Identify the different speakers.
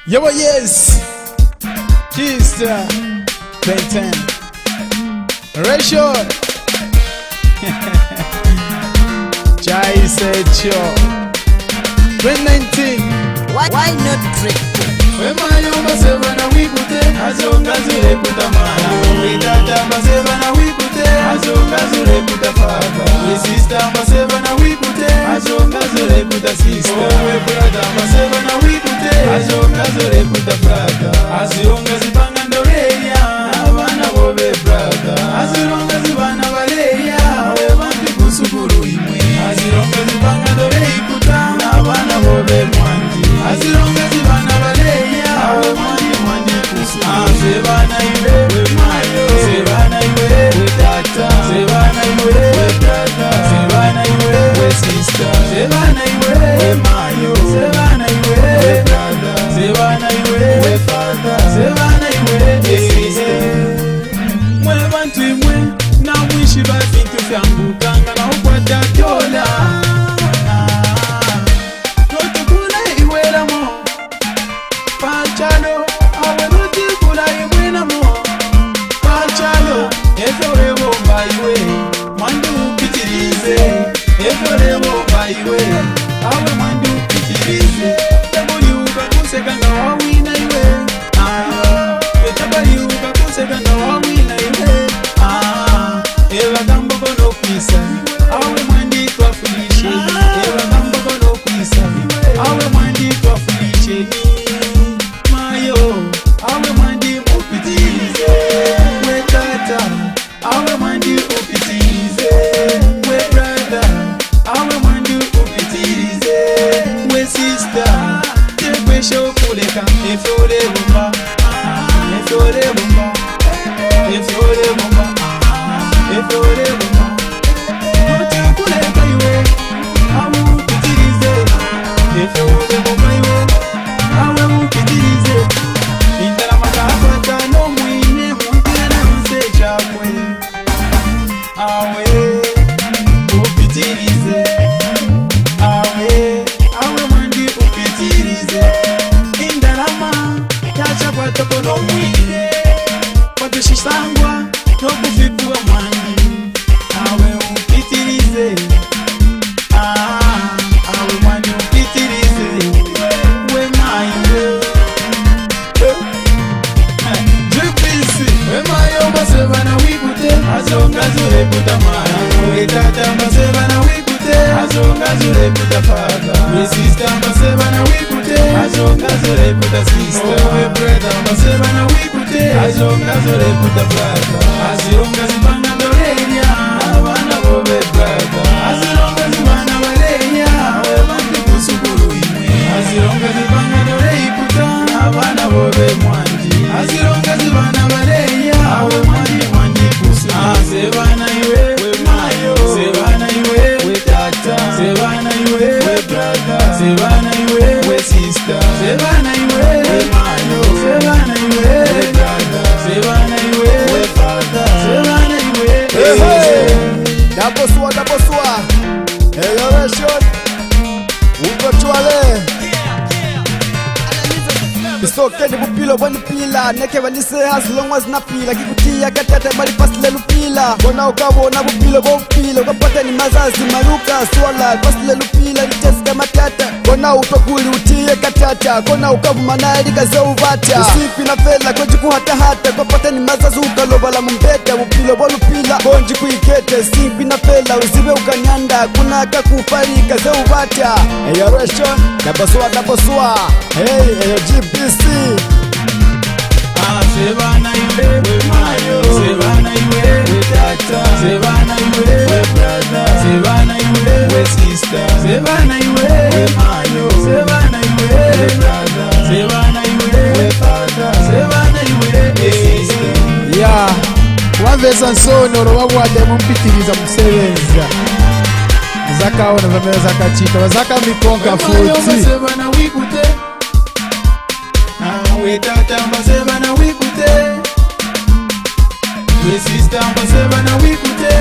Speaker 1: Yo, yes. Kista. Ben 10. Ratio. Jai said show. 2019.
Speaker 2: Why not trick?
Speaker 3: Wema yomba seba na wikute azonga zure kutamana Witata mba seba na wikute azonga zure kutafaka We sister mba seba na wikute azonga zure kutasista We brother mba seba na wikute azonga zure kutafaka Azionga zibanga ndoreya Abana bobe brother Azionga zibana baleya We bantu kusukuru imwe Azionga zibanga ndoreyi kuta Abana bobe mwanji Azionga zibana baleya Awe mwanji kusu Sebana iwe we mayo Sebana iwe we tata Sebana iwe we brother Sebana iwe we sister Sebana iwe we mayo Sebana iwe we brother Sebana iwe we father Sebana iwe we sister Mwe bantu imwe na mwishi bafintu fyambukanga na ukwata dola Notukula iwela mo Pachalo awe notukula iwela mo Pachalo efore bomba iwe Mandu pitirize efore bomba iwe Awe mandu pitirize Tabuli ukakusekanga wawina iwe Tabali ukakusekanga wawina iwe Eva gambo kono kwisa Awe mwandi kwa fulishe Eva gambo kono kwisa Awe mwandi kwa fulishe Mayo Awe mwandi upitilize We tata Awe mwandi upitilize We brother Awe mwandi upitilize We sister Tekwe shokuleka Efore bomba Efore bomba Efore bomba Efore bomba Notekuleka iwe Awe upitilize Efore bomba iwe Awe upitilize Indala makafata no mwine Mutena mse chakwe Awe upitilize Awe mwandi upitilize Indala yacha kwa toko no mwine Kwa tushisangwa no kufipua mwandi Awe upitilize Awe mwandi upitilize We mayo Jupisi We mayo mbaseba na wikute Azonga zure kutamana We tata mbaseba na wikute Azonga zure kutafaka We sister mbaseba na wikute Azonga zure kutasista We brother mbaseba na wikute Azonga zure kutafaka Azionga zibanga ndoreya Abana bobe brother Azionga zibana baleya We bantu kusukuru imwe Azionga zibanga ndoreyi kuta Abana bobe mwanji Azionga zibana baleya Awe mwanji kusu Sebana iwe we mayo Sebana iwe we tata Sebana iwe we brother Sebana iwe we sister Sebana iwe we mayo Sebana iwe we brother Sebana iwe we father Sebana iwe
Speaker 1: Daposwa. Elevation. Uko chwale. Isoke ni bupilo bwani pila Neke walise as long as na pila Kikutia katete bali pasile lupila Bona ukabona bupilo bupilo Kapate ni mazazi maruka swala Pasile lupila ni cheska matata Bona utokuli utie katata Kona ukabu manari kaze uvata Usipi na fela konji kuhata hata Kapate ni mazazi ukaloba mumbeta Bupilo bolupila konji kuikete Simpi na fela uzibe ukanyanda Kuna kakufari kaze uvata Eyo ration Daposwa Hey GPC
Speaker 3: Sebana iwe we mayo Sebana iwe we tata Sebana iwe we brother Sebana iwe we sister Sebana iwe we mayo Sebana iwe we brother Sebana iwe we father Sebana iwe we sister
Speaker 1: Yeah Wavesa nsonoro wabwade mumpitiriza musebenza Zakaona zamera zakachita Wazaka mikonka futi
Speaker 3: Sebana wikute We tata mbaseba na wikute We sister mbaseba na wikute